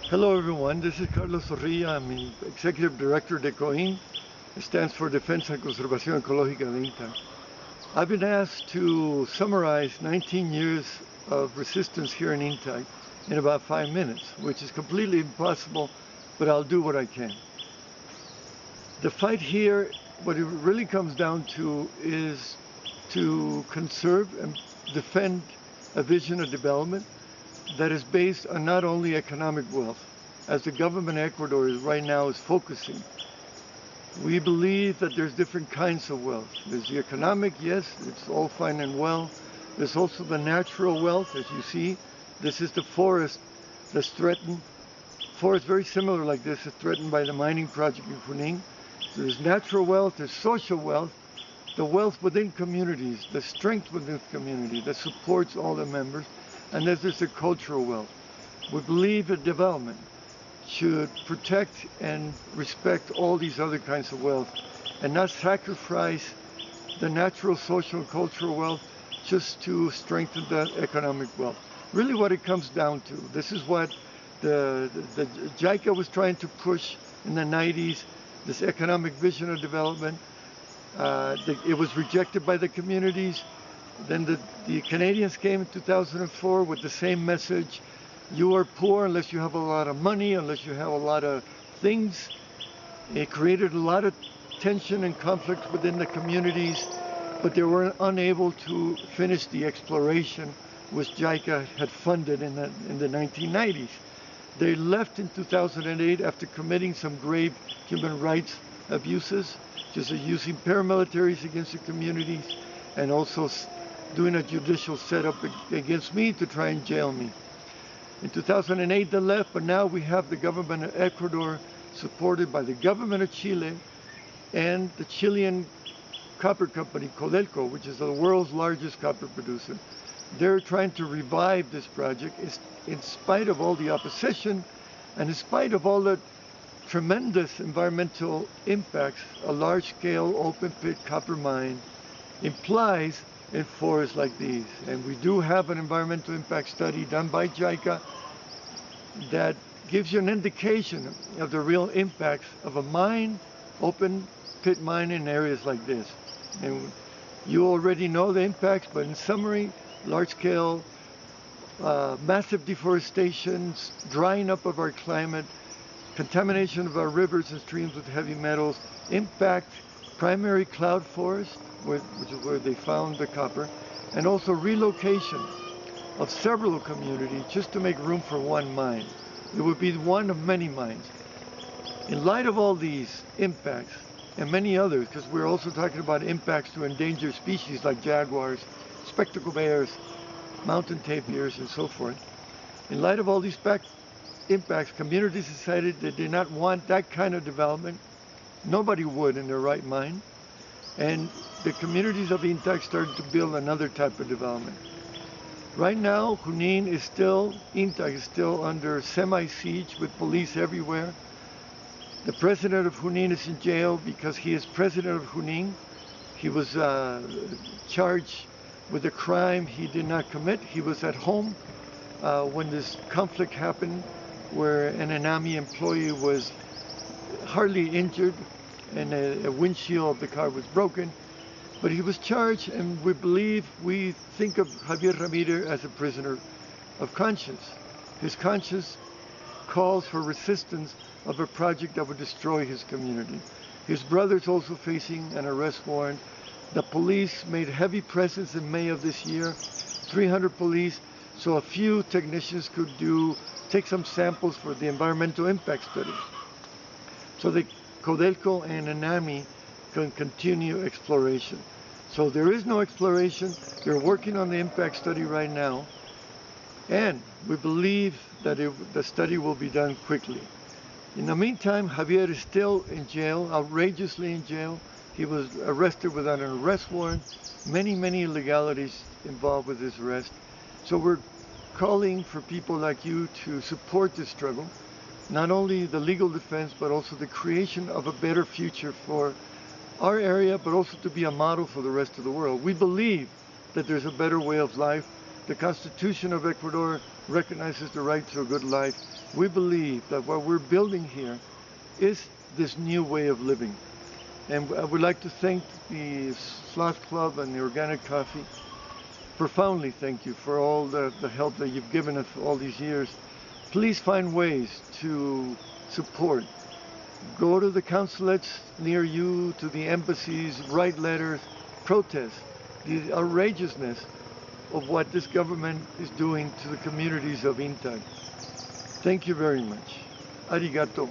Hello everyone, this is Carlos. I'm the Executive Director of DECOIN. It stands for Defensa y Conservación Ecológica de INTA. I've been asked to summarize 19 years of resistance here in INTA in about 5 minutes, which is completely impossible, but I'll do what I can. The fight here, what it really comes down to is to conserve and defend a vision of development that is based on not only economic wealth, as the government of Ecuador right now is focusing. We believe that there's different kinds of wealth. There's the economic, yes, it's all fine and well. There's also the natural wealth, as you see. This is the forest that's threatened. Forest very similar like this is threatened by the mining project in Junín. So there's natural wealth, there's social wealth, the wealth within communities, the strength within the community that supports all the members. And then there's the cultural wealth. We believe that development should protect and respect all these other kinds of wealth and not sacrifice the natural, social, and cultural wealth just to strengthen the economic wealth. Really what it comes down to. This is what the JICA was trying to push in the 90s, this economic vision of development. It was rejected by the communities. Then the Canadians came in 2004 with the same message. You are poor unless you have a lot of money, unless you have a lot of things. It created a lot of tension and conflict within the communities, but they were unable to finish the exploration which JICA had funded in the 1990s. They left in 2008 after committing some grave human rights abuses, just using paramilitaries against the communities and also doing a judicial setup against me to try and jail me. In 2008 they left, but now we have the government of Ecuador supported by the government of Chile and the Chilean copper company Codelco, which is the world's largest copper producer. They're trying to revive this project in spite of all the opposition and in spite of all the tremendous environmental impacts a large-scale open-pit copper mine implies in forests like these. And we do have an environmental impact study done by JICA that gives you an indication of the real impacts of a mine, open pit mine in areas like this. And you already know the impacts, but in summary, large-scale, massive deforestation, drying up of our climate, contamination of our rivers and streams with heavy metals, impact primary cloud forest, which is where they found the copper, and also relocation of several communities just to make room for one mine. It would be one of many mines. In light of all these impacts, and many others, because we're also talking about impacts to endangered species like jaguars, spectacle bears, mountain tapirs, and so forth. In light of all these impacts, communities decided they did not want that kind of development. Nobody would in their right mind. And the communities of INTA started to build another type of development. Right now, Junín is still, INTA is still under semi-siege with police everywhere. The president of Junín is in jail because he is president of Junín. He was charged with a crime he did not commit. He was at home when this conflict happened, where an ENAMI employee was hardly injured and a windshield of the car was broken. But he was charged, and we think of Javier Ramirez as a prisoner of conscience. His conscience calls for resistance of a project that would destroy his community. His brother's also facing an arrest warrant. The police made heavy presence in May of this year, 300 police, so a few technicians could take some samples for the environmental impact study. So the Codelco and ENAMI can continue exploration. So there is no exploration. They're working on the impact study right now. And we believe that the study will be done quickly. In the meantime, Javier is still in jail, outrageously in jail. He was arrested without an arrest warrant. Many illegalities involved with his arrest. So we're calling for people like you to support this struggle. Not only the legal defense, but also the creation of a better future for our area, but also to be a model for the rest of the world. We believe that there's a better way of life The Constitution of Ecuador recognizes the right to a good life. We believe that what we're building here is this new way of living. And I would like to thank the Sloth Club and the Organic Coffee. Profoundly thank you for all the help that you've given us all these years. Please find ways to support. Go to the consulates near you, to the embassies, write letters, protest the outrageousness of what this government is doing to the communities of Intag. Thank you very much. Arigato.